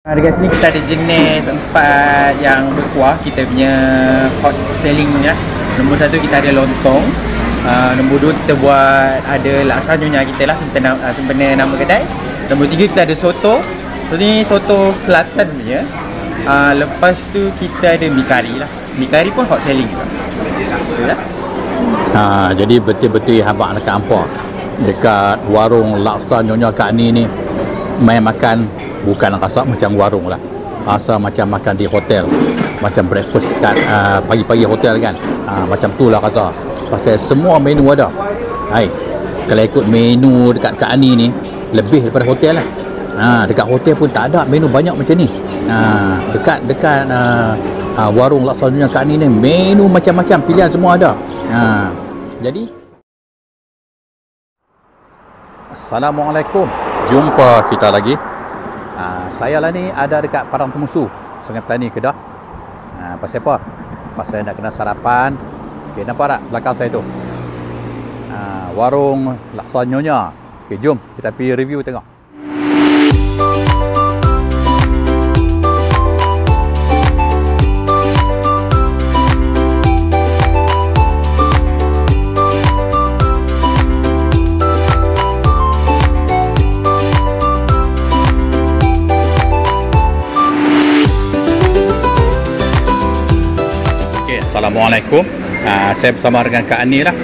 Dekat sini kita ada jenis 4 yang berkuah. Kita punya hot selling ya. Nombor 1 kita ada lontong. Nombor 2 kita buat ada laksa nyonya kita lah, sebenarnya nama kedai. Nombor 3 kita ada soto. So ni soto selatan punya. Lepas tu kita ada mi kari lah. Mi kari pun hot selling juga. Betul lah. Jadi betul-betul habaq dekat hampa. Dekat warung laksa nyonya Kak Ani ni main makan bukan rasa macam warung lah, rasa macam makan di hotel, macam breakfast kat pagi-pagi hotel kan. Macam tu lah rasa, pasal semua menu ada. Kalau ikut menu dekat Kak Ani ni lebih daripada hotel lah. Dekat hotel pun tak ada menu banyak macam ni. Dekat warung laksa nyonya Kak Ani ni menu macam-macam, pilihan semua ada. Jadi Assalamualaikum, jumpa kita lagi. Saya lah ni ada dekat Padang Temusu, Sungai Petani, Kedah. Pasal apa? Pasal nak kena sarapan. Okay, nampak tak belakang saya tu? Warung laksa nyonya. Okay, jom kita pergi review tengok. Assalamualaikum. Saya bersama dengan Kak Ani lah.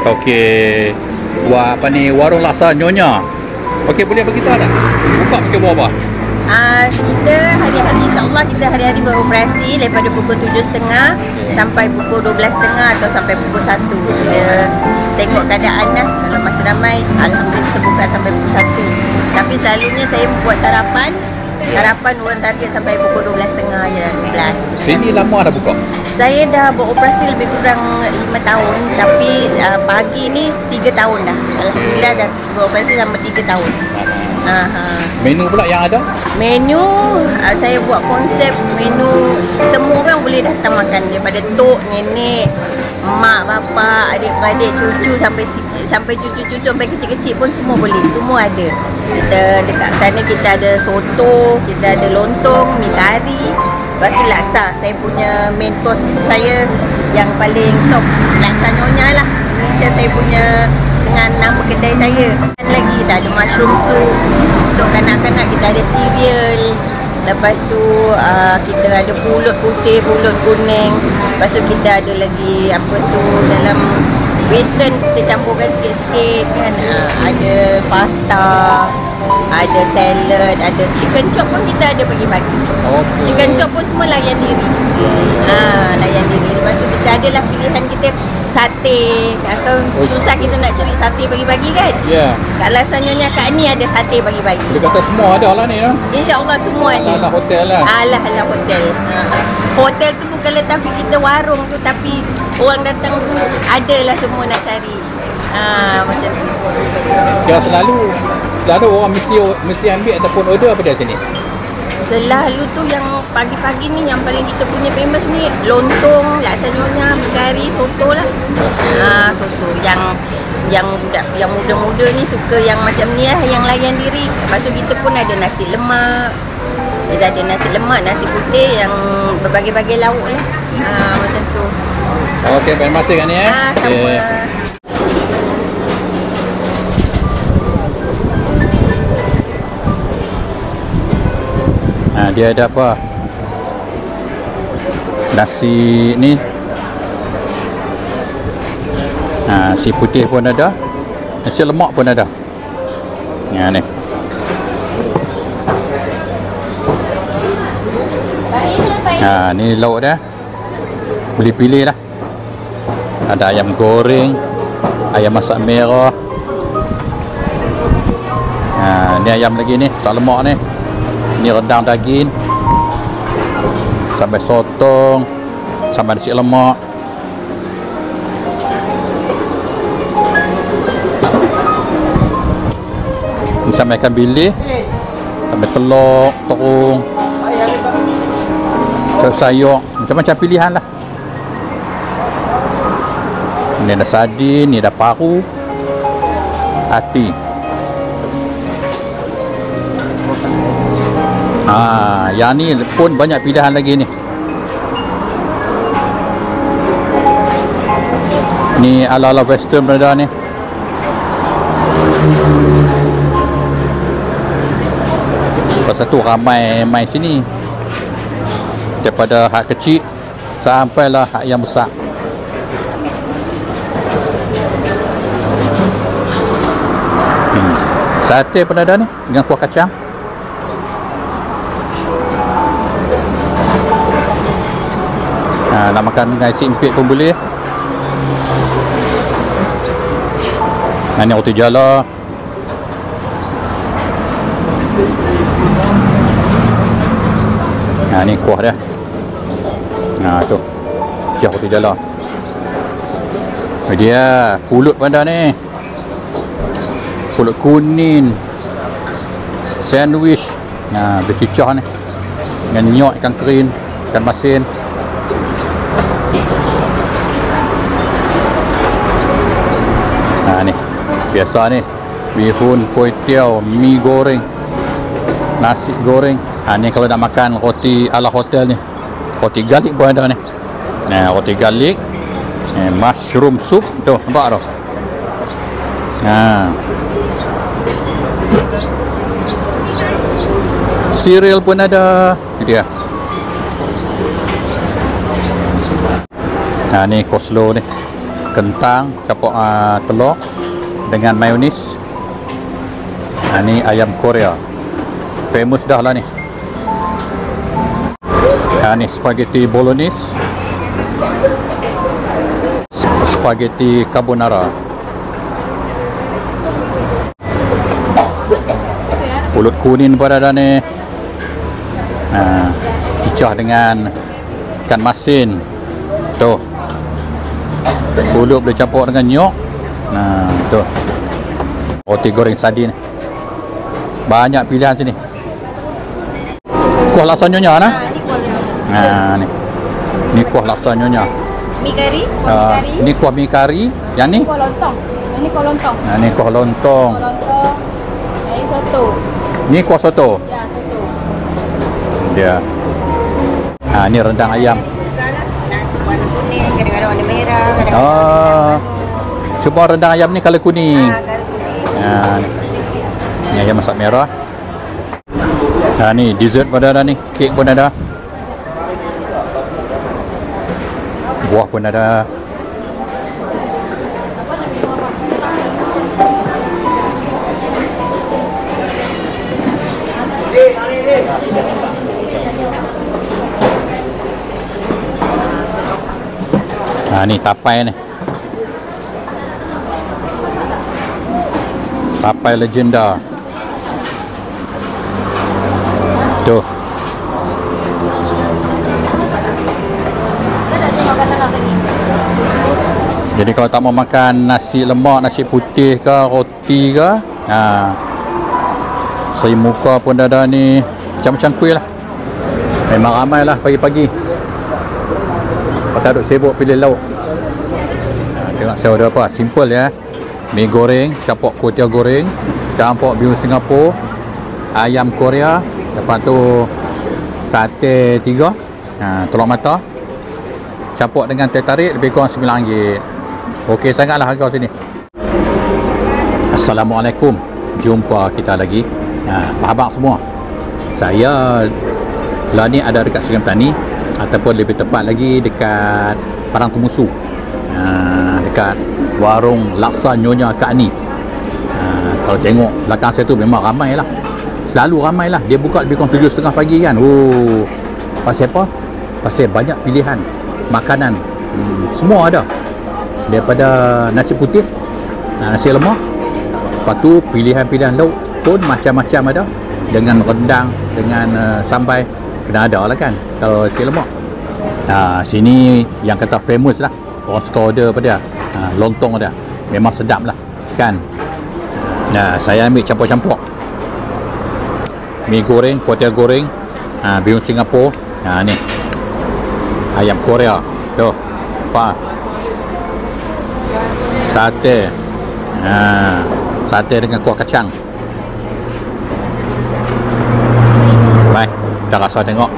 Okey, warung laksa nyonya. Okey, boleh beritahu tak? Buka pukul berapa? Kita hari-hari, insyaAllah kita hari-hari beroperasi daripada pukul 7.30 sampai pukul 12.30 atau sampai pukul 1. Kita tengok keadaan lah. Kalau masih ramai, alhamdulillah kita buka sampai pukul 1. Tapi selalunya saya buat sarapan orang target sampai pukul 12.30 je, 12. Sini lama dah buka? Saya dah beroperasi lebih kurang 5 tahun, tapi pagi ni 3 tahun dah. Alhamdulillah dah beroperasi selama 3 tahun. Menu pula yang ada? Menu, saya buat konsep menu semua orang boleh datang makan, daripada tok, nenek, mak, bapa, adik-beradik, cucu sampai cucu-cucu sampai kecil-kecil pun semua boleh, semua ada. Kita dekat sana kita ada soto, kita ada lontong, mi kari, lepas tu laksa. Saya punya main course saya yang paling top laksa nyonya lah. Ini saya punya dengan nama kedai saya. Lagi kita ada mushroom soup. Untuk kanak-kanak kita ada cereal. Lepas tu kita ada pulut putih, pulut kuning. Lepas tu kita ada lagi apa tu dalam western kita campurkan sikit-sikit kan. Ada pasta, ada salad, ada chicken chop pun kita ada bagi-bagi. Chicken chop pun semua layan diri. Layan diri. Lepas tu kita adalah pilihan kita sate, atau susah kita nak cari sate bagi-bagi kan. Kat laksa nyonya Kak Ani ada sate bagi-bagi. Dia kata semua ada lah ni lah. InsyaAllah semua ada. Ala hotel lah. Ala hotel. Hotel tu bukan letak kita warung tu, tapi orang datang tu adalah semua nak cari. Macam tu. Kira selalu orang mesti ambil ataupun order apa dari sini? Selalu tu yang pagi-pagi ni yang paling kita punya famous ni lontong, laksa nyonya, mi kari, soto lah. Soto yang muda-muda ni suka yang macam ni lah, yang layan diri. Lepas tu kita pun ada nasi lemak. Kita ada nasi lemak, nasi putih yang berbagai-bagai lauk lah. Macam tu. Okey, terima kasih kan ni sama. Dia ada apa? Nasi ni. Nasi putih pun ada. Nasi lemak pun ada. Ni. Ni lauk dah. Boleh pilih lah. Ada ayam goreng, ayam masak merah. Ni ayam lagi ni, masak lemak ni. Ni rendang daging, sampai sotong, sampai nasi lemak. Ni sampai ikan bilis, sampai telur, terung, sayur, macam-macam pilihan lah. Ni ada sardin, ni ada paru, hati. Yang ni pun banyak pilihan lagi ni. Ni ala-ala western berada ni. Pasal tu ramai main sini. Daripada hak kecil sampailah hak yang besar. Sate pun ada ni dengan kuah kacang. Nak makan dengan isi empit pun boleh. Ni roti jala. Ni kuah dia. Tu kuah roti jala. Dia pulut pun ada ni. Pulut kuning, sandwich, bercicah ni dengan nyok ikan kering, ikan masin. Ni biasa ni bihun, kuih tiaw, mi goreng, nasi goreng. Ni kalau nak makan roti ala hotel ni, roti garlic pun ada ni. Roti garlic, mushroom soup tu, nampak tu. Cereal pun ada. Ini dia. Ni coleslaw ni. Kentang campur telur dengan mayonis. Ni ayam Korea. Famous dah lah ni. Ni spaghetti bolognese. Spaghetti carbonara. Pulut kuning pun ada ni. Pecah dengan ikan masin tu. Pulut boleh campur dengan nyok. Tu roti goreng sardin. Banyak pilihan sini. Kuah laksa nyonya nah. Ni kuah laksa nyonya. Mi kari? Ni kuah mi kari. Yang ni kuah lontong. Ini kuah lontong. Ni kuah lontong. Ini soto. Ni kuah soto. Ya, soto. Dia. Ni rendang ayam. Warna kuning, kadang-kadang warna merah, kadang-kadang cuma rendang ayam ni color kuning. kuning. Ni ayam masak merah. Ni dessert pun ada ni, kek pun ada. Buah pun ada. Ni tapai ni. Tapai legenda. Tu. Jadi kalau tak mau makan nasi lemak, nasi putih ke, roti ke, saya muka pun ada ni, macam-macam kuih lah. Memang ramai lah pagi-pagi. Patut sibuk pilih lauk. Tengok saya ada apa, simple ya. Mi goreng, campur kuih tiaw goreng, campur bihun Singapura, ayam Korea, lepas tu sate 3, telur mata, campur dengan teh tarik, lebih kurang RM9. Okey sangatlah harga sini. Assalamualaikum. Jumpa kita lagi. Abang semua. Saya lah ni ada dekat Sungai Petani, ataupun lebih tepat lagi dekat Padang Temusu. Dekat warung laksa Nyonya Kak Ani. Kalau tengok belakang saya tu memang ramai lah, selalu ramai lah. Dia buka lebih kurang 7.30 pagi kan. Pasal apa? Pasal banyak pilihan makanan. Semua ada, daripada nasi putih, nasi lemak, lepas tu pilihan-pilihan lauk pun macam-macam ada, dengan rendang, dengan sambai. Kena ada lah kan kalau nasi lemak. Sini yang kata famous lah, orang suka order pada lontong dia, memang sedap lah kan. Saya ambil campur-campur mi goreng, kuih tiaw goreng, bihun Singapura, ni ayam Korea tu, apa, sate, sate dengan kuah kacang. Baik. Kita rasa tengok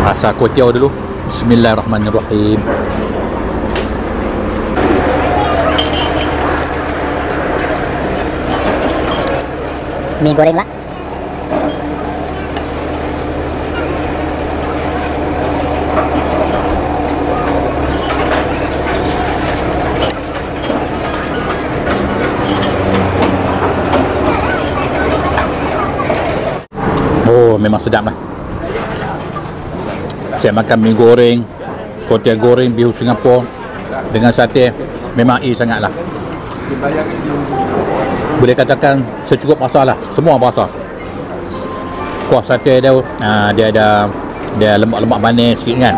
rasa kuih tiaw dulu. Bismillahirrahmanirrahim. Mi goreng lah. Oh, memang sedap lah. Saya makan mi goreng, kuih tiaw goreng, bihun Singapura dengan sate, memang sangat lah. Boleh katakan secukup rasa lah, semua rasa. Kuah sate dia, dia ada lemak-lemak manis sikit kan.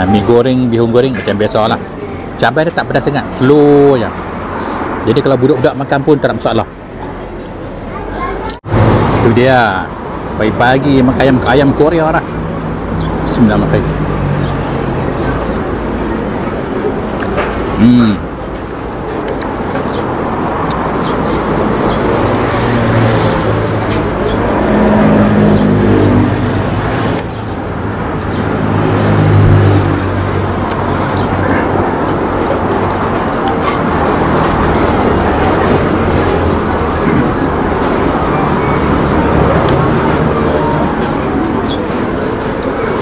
Mi goreng, bihun goreng macam biasa lah. Cabai dia tak pedas sangat, slow je. Jadi kalau budak-budak makan pun tak ada masalah. Itu dia. Pagi-pagi makan ayam Korea lah. Bismillahirrahmanirrahim.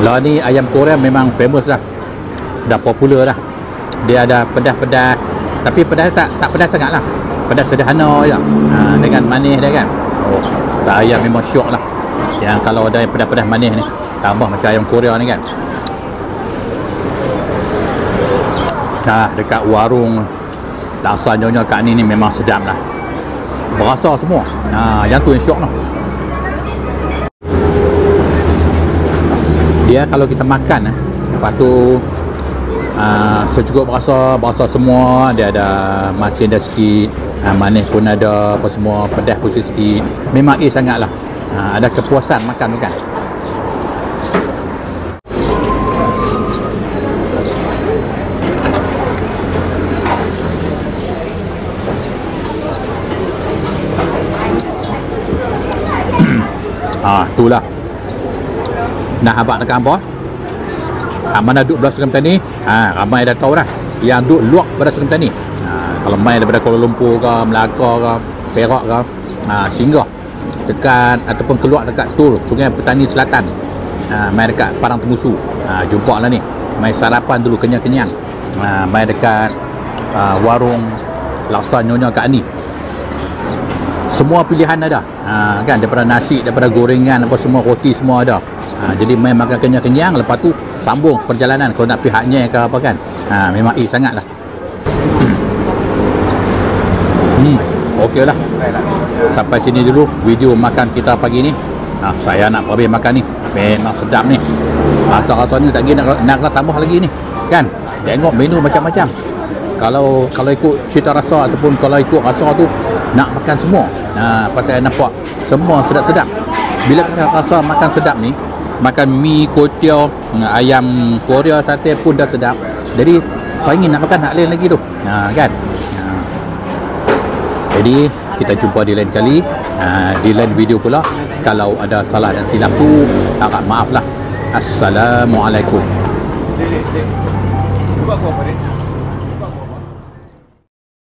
Lah ni ayam Korea memang famous dah. Dah popular dah. Dia ada pedas-pedas. Tapi pedas tak pedas sangat lah. Pedas sederhana je. Dengan manis dia kan. Oh, saya memang syok lah. Yang kalau ada pedas-pedas manis ni. Tambah macam ayam Korea ni kan. Dekat warung laksa Nyonya Kak Ani ni memang sedap lah. Berasa semua. Yang tu yang syok lah. Dia kalau kita makan lepas tu secukup berasa semua. Dia ada masin dah sikit, manis pun ada, apa semua, pedas pun sikit. Memang sangat lah. Ada kepuasan makan tu kan. Itulah. Nak abang dekat apa? Mana duduk belah Sungai Petani, ramai dah tahu dah. Yang duduk luar pada Sungai Petani, kalau main daripada Kuala Lumpur ke, Melaka ke, Perak ke, singgah dekat ataupun keluar dekat tol Sungai Petani Selatan, main dekat Padang Temusu, jumpa lah ni. Main sarapan dulu kenyang-kenyang. Main dekat warung laksa Nyonya Kak Ani. Semua pilihan ada, kan, daripada nasi, daripada gorengan, apa semua, roti semua ada. Jadi main makan kenyang-kenyang, lepas tu sambung perjalanan kalau nak pergi Haknya ke apa kan. Memang sangat lah. Okey lah. Sampai sini dulu video makan kita pagi ni. Saya nak habis makan ni. Memang sedap ni. Rasa-rasa ni tak lagi nak tambah lagi ni kan. Tengok menu macam-macam. Kalau ikut cita rasa ataupun kalau ikut rasa tu nak makan semua. Pasal saya nampak semua sedap-sedap. Bila kita rasa makan sedap ni, makan mi, kuih tiaw, ayam Korea, sate pun dah sedap. Jadi pengen nak makan hak lain lagi tu. Kan. Jadi kita jumpa di lain kali, di lain video pula. Kalau ada salah dan silap tu, agak maaf lah. Assalamualaikum.